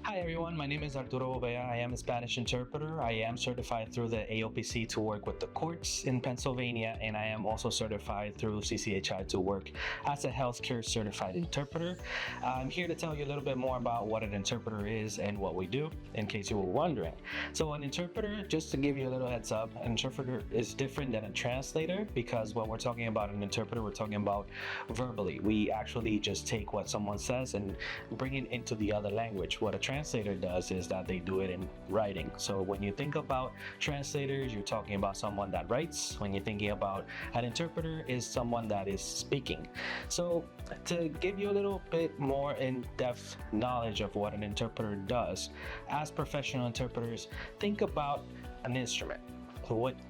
Hi everyone, my name is Arturo Bobea. I am a Spanish interpreter. I am certified through the AOPC to work with the courts in Pennsylvania, and I am also certified through CCHI to work as a healthcare certified interpreter. I'm here to tell you a little bit more about what an interpreter is and what we do, in case you were wondering. So an interpreter, just to give you a little heads up, an interpreter is different than a translator because when we're talking about an interpreter, we're talking about verbally. We actually just take what someone says and bring it into the other language. What a translator does is that they do it in writing. So when you think about translators, you're talking about someone that writes. When you're thinking about an interpreter, is someone that is speaking. So to give you a little bit more in-depth knowledge of what an interpreter does, as professional interpreters, think about an instrument.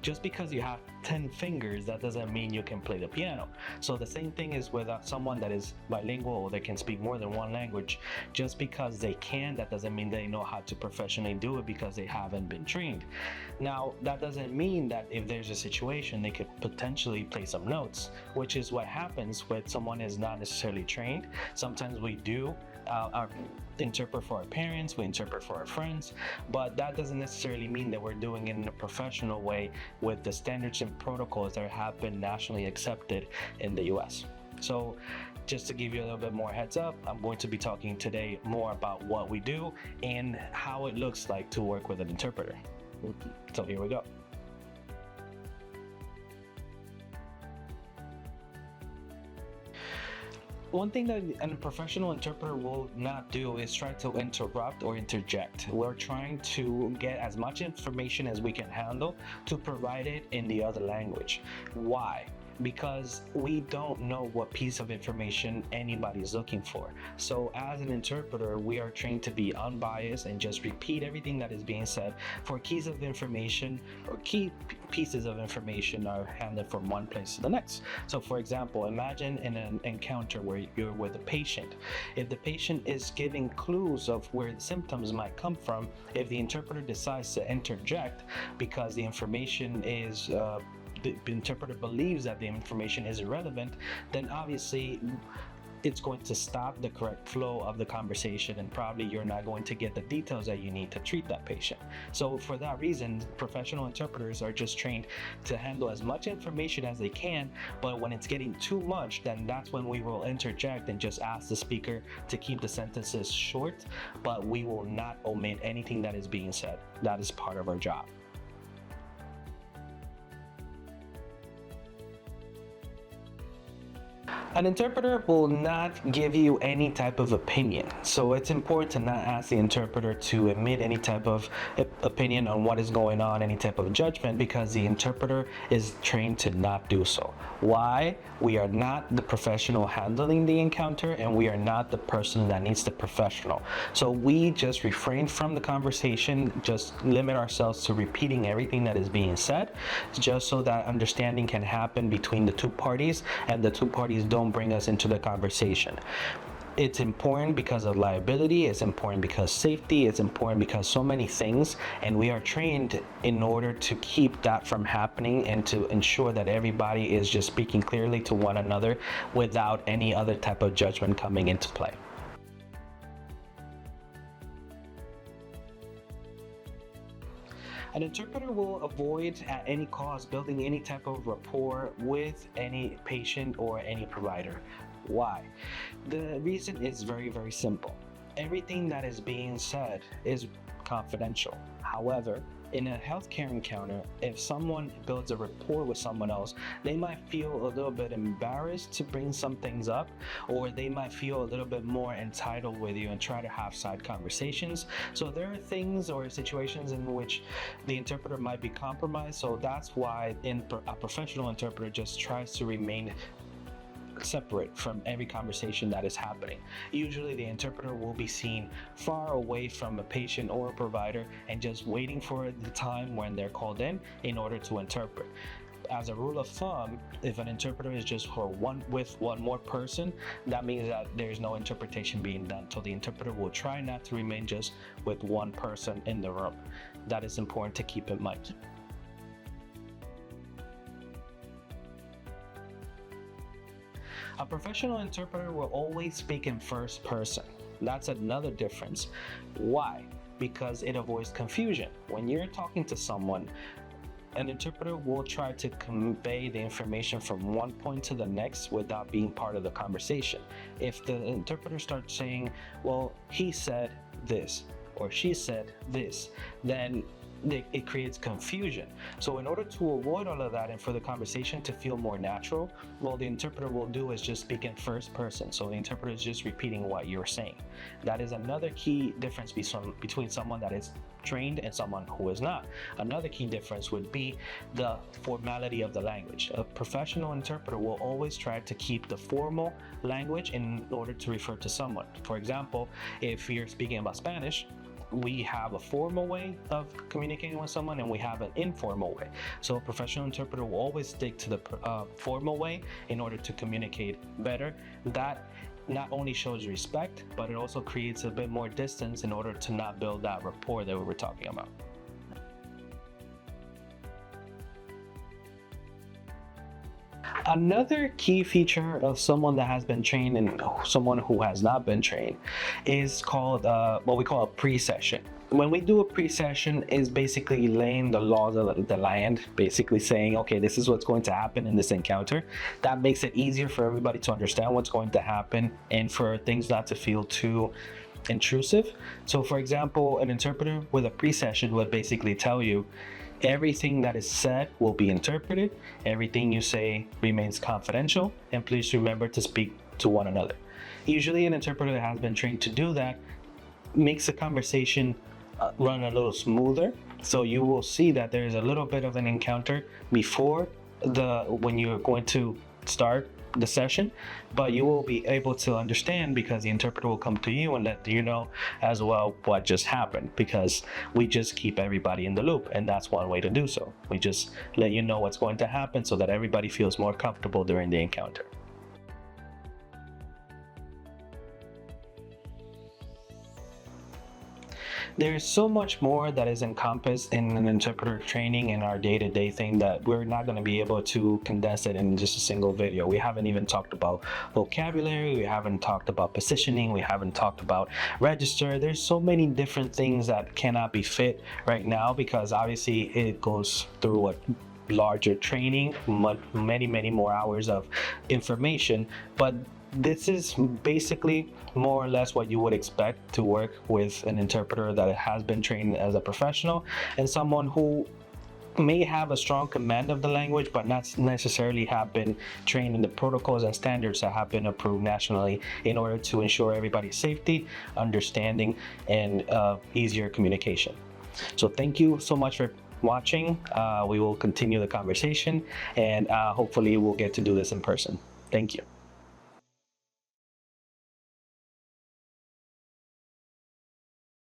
Just because you have 10 fingers, that doesn't mean you can play the piano. So the same thing is with someone that is bilingual or they can speak more than one language. Just because they can, that doesn't mean they know how to professionally do it because they haven't been trained. Now, that doesn't mean that if there's a situation, they could potentially play some notes, which is what happens when someone is not necessarily trained. Sometimes we do interpret for our parents, we interpret for our friends, but that doesn't necessarily mean that we're doing it in a professional way with the standards and protocols that have been nationally accepted in the US. So just to give you a little bit more heads up, I'm going to be talking today more about what we do and how it looks like to work with an interpreter. So here we go. One thing that a professional interpreter will not do is try to interrupt or interject. We're trying to get as much information as we can handle to provide it in the other language. Why? Because we don't know what piece of information anybody's looking for. So as an interpreter, we are trained to be unbiased and just repeat everything that is being said. For keys of information or key pieces of information are handed from one place to the next. So for example, imagine in an encounter where you're with a patient. If the patient is giving clues of where the symptoms might come from, if the interpreter decides to interject because the information is the interpreter believes that the information is irrelevant, then obviously it's going to stop the correct flow of the conversation, and probably you're not going to get the details that you need to treat that patient. So for that reason, professional interpreters are just trained to handle as much information as they can, but when it's getting too much, then that's when we will interject and just ask the speaker to keep the sentences short, but we will not omit anything that is being said. That is part of our job. An interpreter will not give you any type of opinion. So it's important to not ask the interpreter to emit any type of opinion on what is going on, any type of judgment, because the interpreter is trained to not do so. Why? We are not the professional handling the encounter, and we are not the person that needs the professional. So we just refrain from the conversation, just limit ourselves to repeating everything that is being said, just so that understanding can happen between the two parties and the two parties don't bring us into the conversation. It's important because of liability, it's important because safety, it's important because so many things, and we are trained in order to keep that from happening and to ensure that everybody is just speaking clearly to one another without any other type of judgment coming into play. An interpreter will avoid at any cost building any type of rapport with any patient or any provider. Why? The reason is very, very simple. Everything that is being said is confidential. However, in a healthcare encounter, if someone builds a rapport with someone else, they might feel a little bit embarrassed to bring some things up, or they might feel a little bit more entitled with you and try to have side conversations. So there are things or situations in which the interpreter might be compromised. So that's why a professional interpreter just tries to remain separate from every conversation that is happening. Usually the interpreter will be seen far away from a patient or a provider and just waiting for the time when they're called in order to interpret. As a rule of thumb, if an interpreter is just for one more person, that means that there's no interpretation being done. So the interpreter will try not to remain just with one person in the room. That is important to keep in mind. A professional interpreter will always speak in first person. That's another difference. Why? Because it avoids confusion. When you're talking to someone, an interpreter will try to convey the information from one point to the next without being part of the conversation. If the interpreter starts saying, well, he said this or she said this, then it creates confusion. So in order to avoid all of that and for the conversation to feel more natural, what the interpreter will do is just speak in first person. So the interpreter is just repeating what you're saying. That is another key difference between someone that is trained and someone who is not. Another key difference would be the formality of the language. A professional interpreter will always try to keep the formal language in order to refer to someone. For example, if you're speaking about Spanish, we have a formal way of communicating with someone and we have an informal way. So a professional interpreter will always stick to the formal way in order to communicate better. That not only shows respect, but it also creates a bit more distance in order to not build that rapport that we were talking about. Another key feature of someone that has been trained and someone who has not been trained is called what we call a pre-session. When we do a pre-session, is basically laying the laws of the land, basically saying, okay, this is what's going to happen in this encounter. That makes it easier for everybody to understand what's going to happen and for things not to feel too intrusive. So for example, an interpreter with a pre-session would basically tell you, everything that is said will be interpreted, everything you say remains confidential, and please remember to speak to one another. Usually an interpreter that has been trained to do that makes the conversation run a little smoother. So you will see that there is a little bit of an encounter before when you're going to start the session, but you will be able to understand because the interpreter will come to you and let you know as well what just happened, because we just keep everybody in the loop, and that's one way to do so. We just let you know what's going to happen so that everybody feels more comfortable during the encounter. There's so much more that is encompassed in an interpreter training in our day-to-day thing that we're not going to be able to condense it in just a single video. We haven't even talked about vocabulary, we haven't talked about positioning, we haven't talked about register. There's so many different things that cannot be fit right now because obviously it goes through a larger training, many more hours of information, but this is basically more or less what you would expect to work with an interpreter that has been trained as a professional and someone who may have a strong command of the language but not necessarily have been trained in the protocols and standards that have been approved nationally in order to ensure everybody's safety, understanding, and easier communication. So thank you so much for watching. We will continue the conversation and hopefully we'll get to do this in person. Thank you.